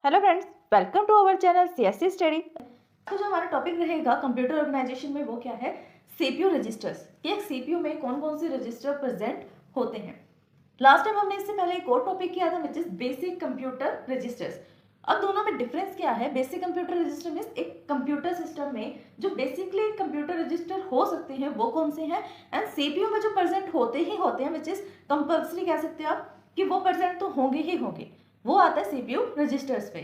Hello friends, welcome to our channel CSC study. तो जो हमारा टॉपिक रहेगा कंप्यूटर ऑर्गेनाइजेशन में वो क्या है, सीपीयू रजिस्टर्स। कि एक सीपीयू में कौन कौन से रजिस्टर प्रेजेंट होते हैं। लास्ट टाइम हमने इससे पहले एक और टॉपिक किया था which is basic computer registers. अब दोनों में डिफरेंस क्या है। बेसिक कंप्यूटर रजिस्टर मीन्स एक कंप्यूटर सिस्टम में जो बेसिकली कंप्यूटर रजिस्टर हो सकते हैं वो कौन से हैं, एंड सीपीयू में जो प्रेजेंट होते ही होते हैं विच इज कंपल्सरी कह सकते हैं आप कि वो प्रेजेंट तो होंगे ही होंगे, वो आता है सीपीयू रजिस्टर्स पे।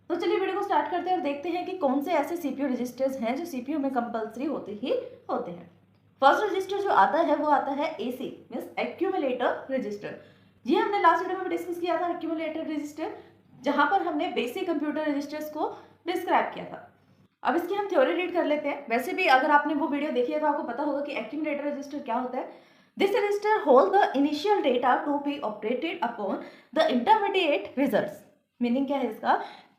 तो चलिए वीडियो को स्टार्ट करते हैं और देखते हैं कि कौन से ऐसे सीपीयू रजिस्टर्स हैं जो सीपीयू में कंपल्सरी होते ही होते हैं। फर्स्ट रजिस्टर जो आता है वो आता है एसी मींस एक्यूमुलेटर रजिस्टर। ये हमने लास्ट वीडियो में डिस्कस किया था एक्यूमुलेटर रजिस्टर, जहां पर हमने बेसिक कंप्यूटर रजिस्टर्स को डिस्क्राइब किया था। अब इसकी हम थ्योरी रीड कर लेते हैं। वैसे भी अगर आपने वो वीडियो देखी है तो आपको पता होगा कि एक्यूमुलेटर रजिस्टर क्या होता है। This register hold the initial data to be operated upon the intermediate results. Meaning क्या है इसका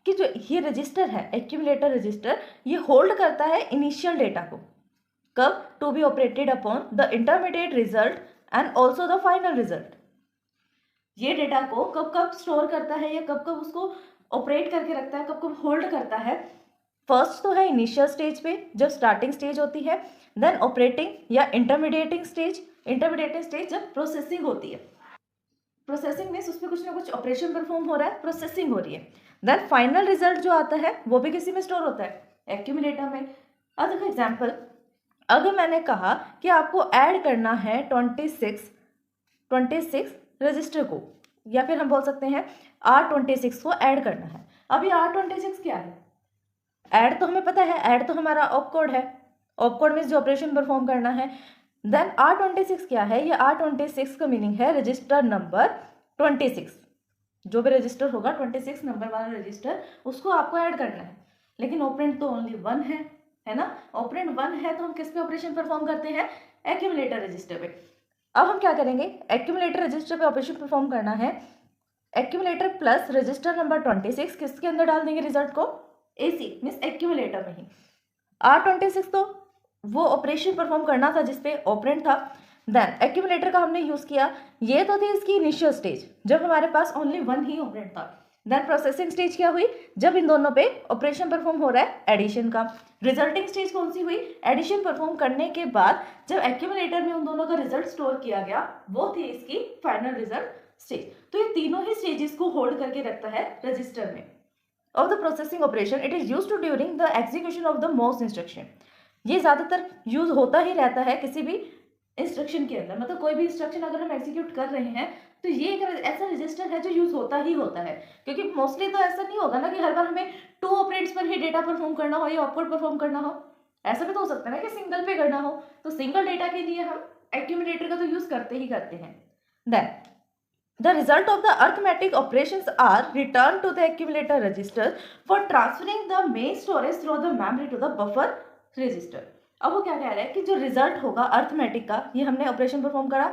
कि जो ये रजिस्टर है एक्यूमुलेटर रजिस्टर, ये होल्ड करता है इनिशियल डेटा को। कब? To be operated upon the intermediate result and also the final result. ये डेटा को कब कब स्टोर करता है या कब कब उसको ऑपरेट करके रखता है, कब कब होल्ड करता है। फर्स्ट तो है इनिशियल स्टेज पे जब स्टार्टिंग स्टेज होती है, देन ऑपरेटिंग या इंटरमीडिएटिंग स्टेज, इंटरमीडिएटिंग स्टेज जब प्रोसेसिंग होती है। प्रोसेसिंग मीन्स उसमें कुछ ना कुछ ऑपरेशन परफॉर्म हो रहा है, प्रोसेसिंग हो रही है। देन फाइनल रिजल्ट जो आता है वो भी किसी में स्टोर होता है, एक्यूमुलेटर में। अब देखो एग्जांपल, अगर मैंने कहा कि आपको ऐड करना है 26 रजिस्टर को, या फिर हम बोल सकते हैं R26 को ऐड करना है। अभी R26 क्या है? ऐड तो हमें पता है, ऐड तो हमारा ऑप कोड है। ऑप कोड मीन्स जो ऑपरेशन परफॉर्म करना है। देन R26 क्या है? ये R26 का मीनिंग है रजिस्टर नंबर 26। जो भी रजिस्टर होगा 26 नंबर वाला रजिस्टर, उसको आपको ऐड करना है। लेकिन ऑपरेंड तो ओनली 1 है ना। ऑपरेंड 1 है तो हम किस पे ऑपरेशन परफॉर्म करते हैं? एक्यूमुलेटर रजिस्टर पे। अब हम क्या करेंगे, एक्यूमुलेटर रजिस्टर पे ऑपरेशन परफॉर्म करना है। एक्यूमुलेटर प्लस रजिस्टर नंबर 26 किसके अंदर डाल देंगे रिजल्ट को? एसी मीन्स एक्यूमुलेटर में ही। R26 तो वो ऑपरेशन परफॉर्म करना था जिसपे ऑपरेंड था। देन एक्यूमुलेटर का हमने यूज किया, ये तो थी इसकी इनिशियल स्टेज जब हमारे पास ओनली 1 ही ऑपरेंड था। देन प्रोसेसिंग स्टेज क्या हुई? जब इन दोनों पे ऑपरेशन परफॉर्म हो रहा है एडिशन का। रिजल्टिंग स्टेज कौन सी हुई? एडिशन परफॉर्म करने के बाद जब एक्यूमुलेटर में उन दोनों का रिजल्ट स्टोर किया गया, वो थी इसकी फाइनल रिजल्ट स्टेज। तो ये तीनों ही स्टेजेस को होल्ड करके रखता है रजिस्टर में। Of the processing operation it is used to during the execution of the most instruction. ये ज्यादातर यूज होता ही रहता है किसी भी इंस्ट्रक्शन के अंदर। मतलब कोई भी इंस्ट्रक्शन अगर हम एग्जीक्यूट कर रहे हैं तो ये एक ऐसा रजिस्टर है जो यूज होता ही होता है। क्योंकि मोस्टली तो ऐसा नहीं होगा ना कि हर बार हमें 2 ऑपरेंड्स पर ही डेटा परफॉर्म करना हो या ऑपकोड परफॉर्म करना हो। ऐसा भी तो हो सकता है ना कि सिंगल पे करना हो, तो सिंगल डेटा के लिए हम एक्यूमुलेटर का तो यूज करते ही करते हैं। Then the result of the arithmetic operations are returned to the accumulator register for transferring the main storage through the memory to the buffer register। अब वो क्या कह रहा है कि जो रिजल्ट होगा अर्थमेटिक का, ये हमने ऑपरेशन परफॉर्म करा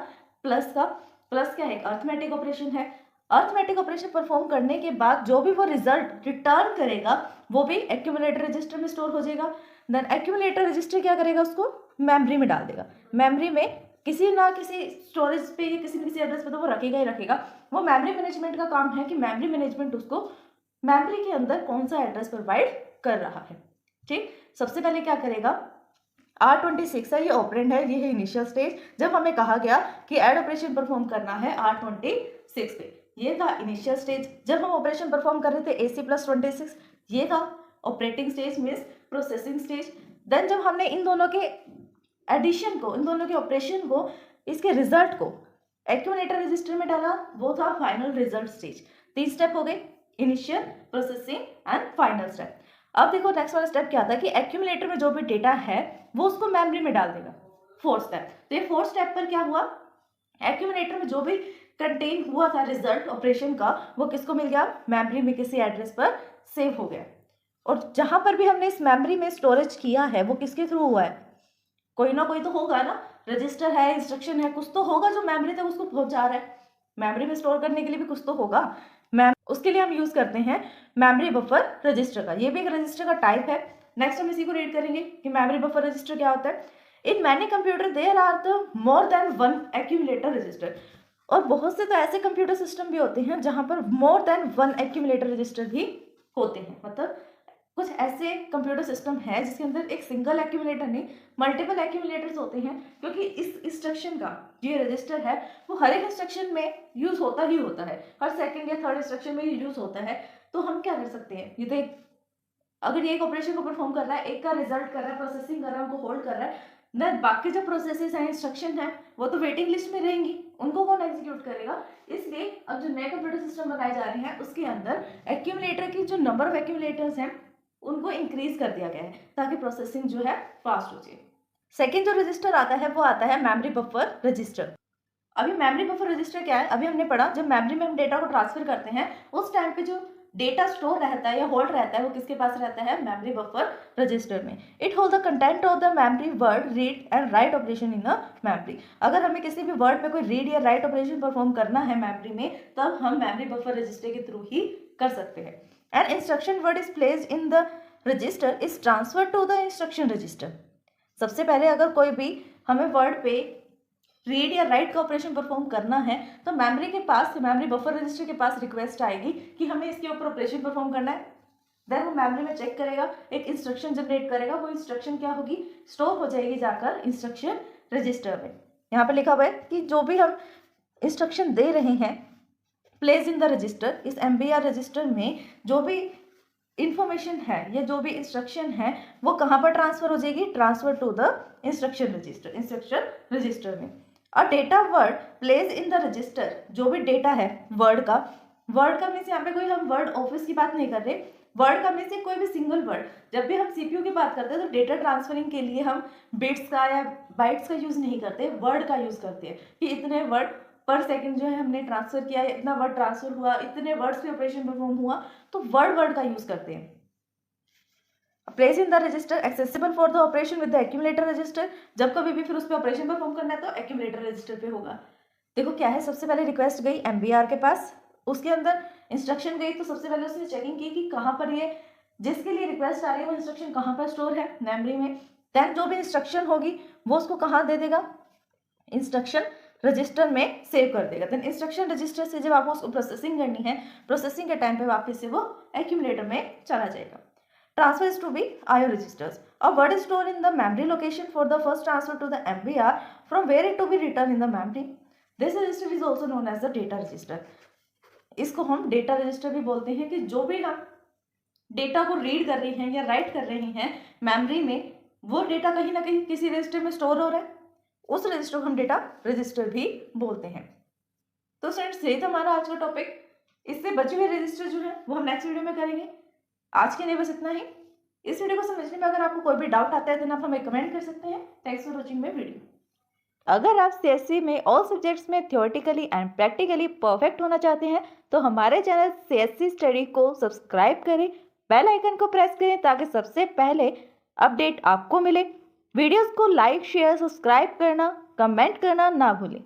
प्लस का, प्लस क्या है? अर्थमेटिक ऑपरेशन है। अर्थमेटिक ऑपरेशन परफॉर्म करने के बाद जो भी वो रिजल्ट रिटर्न करेगा वो भी एक्यूमुलेटर रजिस्टर में स्टोर हो जाएगा। देन एक्यूमुलेटर रजिस्टर क्या करेगा? उसको मेमोरी में डाल देगा। मेमोरी में किसी ना किसी स्टोरेज पे या किसी न किसी एड्रेस पे तो वो रखेगा ही रखेगा। वो मेमोरी मैनेजमेंट का काम है कि मेमोरी मैनेजमेंट उसको मेमोरी के अंदर कौन सा एड्रेस प्रोवाइड कर रहा है। ठीक, सबसे पहले क्या करेगा? R26 है, ये ऑपरेंड है, ये है इनिशियल स्टेज। जब हमें कहा गया कि ऐड ऑपरेशन परफॉर्म करना है R26 पे, ये था इनिशियल स्टेज। जब हम ऑपरेशन परफॉर्म कर रहे थे AC प्लस 26, ये था operating stage means processing stage. Then जब हमने इन दोनों के एडिशन को, इन दोनों के ऑपरेशन को, इसके रिजल्ट को एक्यूमुलेटर रजिस्टर में डाला, वो था फाइनल रिजल्ट स्टेज। 3 स्टेप हो गए, initial, processing and final step. अब देखो नेक्स्ट वाला स्टेप क्या था कि एक्यूमुलेटर में जो भी डेटा है वो उसको मेमोरी में डाल देगा। 4th step. तो ये 4th स्टेप पर क्या हुआ? एक्यूमुलेटर में जो भी कंटेन हुआ था रिजल्ट ऑपरेशन का, वो किसको मिल गया? मेमोरी में किसी एड्रेस पर सेव हो गया। और जहां पर भी हमने इस मेमोरी में स्टोरेज किया है वो किसके थ्रू हुआ है? कोई ना कोई तो होगा ना, रजिस्टर है, इंस्ट्रक्शन है, कुछ तो होगा जो मेमोरी तक उसको पहुंचा रहा है। मेमोरी में स्टोर करने के लिए भी कुछ तो होगा। उसके लिए हम यूज करते हैं मेमोरी बफर रजिस्टर का। ये भी एक रजिस्टर का टाइप है। नेक्स्ट हम इसी को रीड करेंगे कि मेमोरी बफर रजिस्टर क्या होता है। In many computer there are the more than 1 accumulator register. और बहुत से तो ऐसे कंप्यूटर सिस्टम भी होते हैं जहाँ पर मोर देन 1 एक्यूमुलेटर रजिस्टर भी होते हैं। मतलब कुछ ऐसे कंप्यूटर सिस्टम है जिसके अंदर एक सिंगल एक्यूमुलेटर नहीं, मल्टीपल एक्यूमुलेटर्स होते हैं, क्योंकि इस इंस्ट्रक्शन का जो रजिस्टर है वो हर एक इंस्ट्रक्शन में यूज होता ही होता है, हर सेकंड या थर्ड इंस्ट्रक्शन में ये यूज होता है। तो हम क्या कर सकते हैं, ये तो अगर ये एक ऑपरेशन को परफॉर्म कर रहा है, एक का रिजल्ट कर रहा है, प्रोसेसिंग कर रहा है, उनको होल्ड कर रहा है, ना बाकी जो प्रोसेसेस हैं, इंस्ट्रक्शन है, वो तो वेटिंग लिस्ट में रहेंगी, उनको कौन एग्जीक्यूट करेगा। इसलिए अब जो नए कंप्यूटर सिस्टम बनाए जा रहे हैं उसके अंदर एक्यूमुलेटर की जो नंबर ऑफ एक्यूमुलेटर्स हैं उनको इंक्रीज कर दिया गया है ताकि प्रोसेसिंग जो है फास्ट हो जाए। सेकेंड जो रजिस्टर आता है वो आता है मेमोरी बफर रजिस्टर। अभी मेमोरी बफर रजिस्टर क्या है, अभी हमने पढ़ा जब मेमोरी में हम डेटा को ट्रांसफर करते हैं उस टाइम पे जो डेटा स्टोर रहता है या होल्ड रहता है वो किसके पास रहता है, मेमोरी बफर रजिस्टर में। It hold the content of the memory word read and write operation in the memory. अगर हमें किसी भी वर्ड पे कोई रीड या राइट ऑपरेशन परफॉर्म करना है मेमोरी में, तब हम मेमोरी बफर रजिस्टर के थ्रू ही कर सकते हैं। And instruction word is placed in the register is transfer to the instruction register. सबसे पहले अगर कोई भी हमें वर्ड पे रीड या राइट का ऑपरेशन परफॉर्म करना है तो मेमोरी के पास, मेमोरी बफर रजिस्टर के पास रिक्वेस्ट आएगी कि हमें इसके ऊपर ऑपरेशन परफॉर्म करना है। देन वो मेमोरी में चेक करेगा, एक इंस्ट्रक्शन जनरेट करेगा, वो इंस्ट्रक्शन क्या होगी, स्टोर हो जाएगी जाकर इंस्ट्रक्शन रजिस्टर में। यहाँ पे लिखा हुआ है कि जो भी हम इंस्ट्रक्शन दे रहे हैं प्लेस इन द रजिस्टर, इस MBR रजिस्टर में जो भी इंफॉर्मेशन है या जो भी इंस्ट्रक्शन है वो कहाँ पर ट्रांसफर हो जाएगी, transfer to the instruction register, instruction register में। और data word place in the register, जो भी डेटा है वर्ड का मीन्स यहाँ पे कोई हम वर्ड ऑफिस की बात नहीं कर रहे, वर्ड का मीन्स कोई भी सिंगल वर्ड। जब भी हम CPU की बात करते हैं तो डेटा ट्रांसफरिंग के लिए हम बिट्स का या बाइट्स का यूज नहीं करते, वर्ड का यूज करते हैं कि इतने वर्ड पर सेकंड जो है हमने ट्रांसफर किया है, इतना वर्ड ट्रांसफर हुआ, इतने वर्ड्स पे ऑपरेशन परफॉर्म हुआ, तो वर्ड का यूज करते हैं। Place in the register accessible for the operation with the accumulator register, जब कभी भी फिर उस पर ऑपरेशन परफॉर्म करना है तो एक्यूमुलेटर रजिस्टर पे होगा। देखो क्या है, सबसे पहले रिक्वेस्ट गई MBR के पास, उसके अंदर इंस्ट्रक्शन गई तो सबसे पहले उसने चेकिंग की कि कहाँ पर ये जिसके लिए रिक्वेस्ट आ रही है वो इंस्ट्रक्शन कहाँ पर स्टोर है, मेमोरी में। देन जो भी इंस्ट्रक्शन होगी वो उसको कहाँ दे देगा, इंस्ट्रक्शन रजिस्टर में सेव कर देगा। देन इंस्ट्रक्शन रजिस्टर से जब आपको उसको प्रोसेसिंग करनी है, प्रोसेसिंग के टाइम पे वापस से वो एक्यूमुलेटर में चला जाएगा। Transfer is to be IO registers. A word is stored in the memory location for the first transfer to the MBR from where it to be written in the memory. This register is also known as the data register. इसको हम data register भी बोलते हैं कि जो भी हम data को रीड कर रहे हैं या राइट कर रहे हैं मेमोरी में, वो डेटा कहीं ना कहीं किसी रजिस्टर में स्टोर हो रहा है, उस रजिस्टर को हम डेटा रजिस्टर भी बोलते हैं। तो फ्रेंड्स यही था हमारा आज का टॉपिक। इससे बचे हुए रजिस्टर जो है वो हम नेक्स्ट वीडियो में करेंगे। आज के लिए बस इतना ही। इस वीडियो को समझने में अगर आपको कोई भी डाउट आता है तो आप हमें कमेंट कर सकते हैं। Thanks for watching my video. अगर आप CSC में ऑल सब्जेक्ट्स में थियोरेटिकली एंड प्रैक्टिकली परफेक्ट होना चाहते हैं तो हमारे चैनल CSC स्टडी को सब्सक्राइब करें, बेल आइकन को प्रेस करें ताकि सबसे पहले अपडेट आपको मिले। वीडियोस को लाइक, शेयर, सब्सक्राइब करना, कमेंट करना ना भूलें।